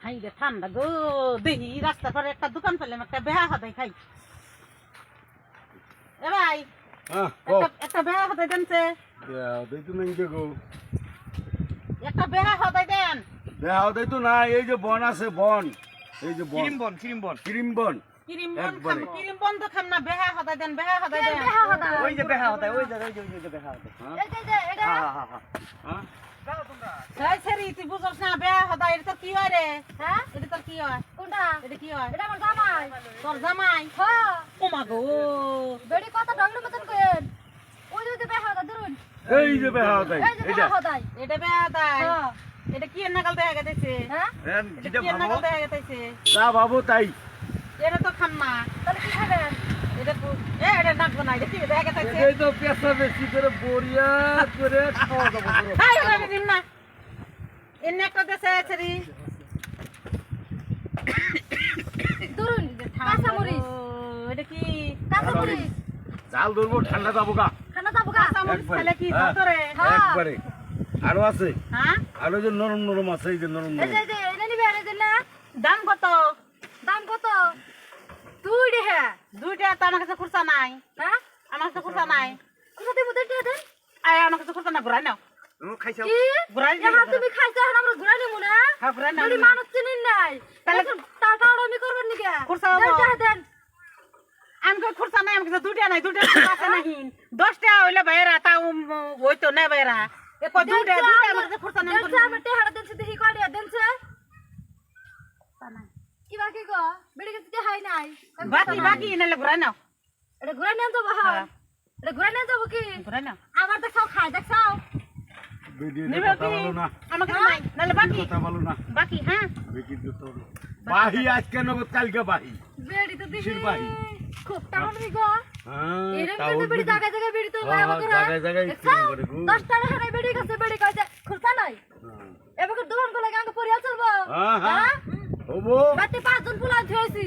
High রে ঠান্ডা গো দেখি রাস্তার পরে একটা দোকান পেলাম একটা বেহা হাতাই খাই এ ভাই একটা বেহা হাতাই দেনছে একটা বেহা হাতাই দেন বেহা হাতাই তো না এই যে বন আছে বন এই যে বন ক্রিম বন ক্রিম বন তো খাম না বেহা হাতাই দেন বেহা হাতাই দেন ওই যে বেহা হতায় ওই যে বেহা হতায় হ্যাঁ এই সেরি তুই বুঝছ না বেহা হাতাই এটা কি হয় রে হ্যাঁ এটা তোর কি হয় কোনটা এটা কি হয় এটা আমার জামাই তোর জামাই হ্যাঁ ও মা গো বেড়ি কথা ডংডং মতন কইেন ওই যে বেহা দা ধরুন এই যে বেহা হাতাই এই যে বেহা হদাই এটা বেহা হাতাই হ্যাঁ এটা কি নাগাল দেখা গেছে হ্যাঁ এটা কি নাগাল দেখা গেছে যা ভাবো তাই এটা তো খাম না তাহলে কি খাবেন এটা তো এটা নাকবো না এটা কি দেখা গেছে এই তো পেশা বেশি করে বড়িয়া করে খাওয়া দাওয়া করো হাই আমি দিন না এনে একটা দেশে ছেড়ি ধরুন কাঁচা মরিচ এটা কি কাঁচা মরিচ জাল ধরবো ঠান্ডা যাবো গা খানা যাবো গা কাঁচা মরিচ খেলে কি ধরে হ্যাঁ। একবারে আরো আছে হ্যাঁ আরো যে নরম নরম আছে এই যে নরম এই নরম যে এনে নিবে এনে দিন না দাম কত দাম কত 2 টাকা দুইটা তো আমার কাছে খুরসা নাই হ্যাঁ আমার কাছে খুরসা নাই কোথা থেকে মুদে দেন আয় আমার কাছে খুরসা না ঘুরাই নাও খাইছো কি ঘুরাই যাহা তুমি খাইছো এখন আমরা ঘুরাই নিমু না হ্যাঁ ঘুরাই নাও যদি মানুষ চিনিন নাই তাহলে তাহলে টাটামি করবেন নিকে খুরসা দেন হবো। যাহা দেন আমি কই খুরসা নাই আমার কাছে দুইটা নাই দুইটা আছে নাহি 10 টাকা হইলে বাইরা তাও ওই তো নাই বাইরা এ কই দুইটা আমার কাছে খুরসা নাই দেনছে আমার টেহাড়া দেনছে দেখি কয়টা দেনছে কি বাকি গো বেড়ে গেছে হাই নাই বাকি বাকি নালে ঘুরাই নাও এটা ঘুরাই নিয়ে যাবো হ্যাঁ এটা ঘুরাই নিয়ে যাবো কি ঘুরাই নাও আবার দেখছাও খাই দেখছাও বেডির নিবে কথা কি বলো না আমার কাছে নাই নালে বাকি কথা বলো না বাকি হ্যাঁ বেডির কথা বলো বাহি আজকে নগদ কালকে বাহি বেড়ি তো দিবি কিসের বাহি? খুব টাউন গো হ্যাঁ এরকম তাও কিন্তু বেড়ি জায়গায় জায়গায় বেড়ি তো হ্যাঁ, বাবা করে জায়গায় জায়গায় দেখছাও? করে গো। 10 টাকা হারাই বেড়ি গেছে বেড়ি কইছে খুলতা নাই হ্যাঁ। এবারে দোকান গুলো গাঙ্গ পরিয়া চলবো হ্যাঁ হ্যাঁ হবো বাড়িতে 5 জন ফুলা ধুইছি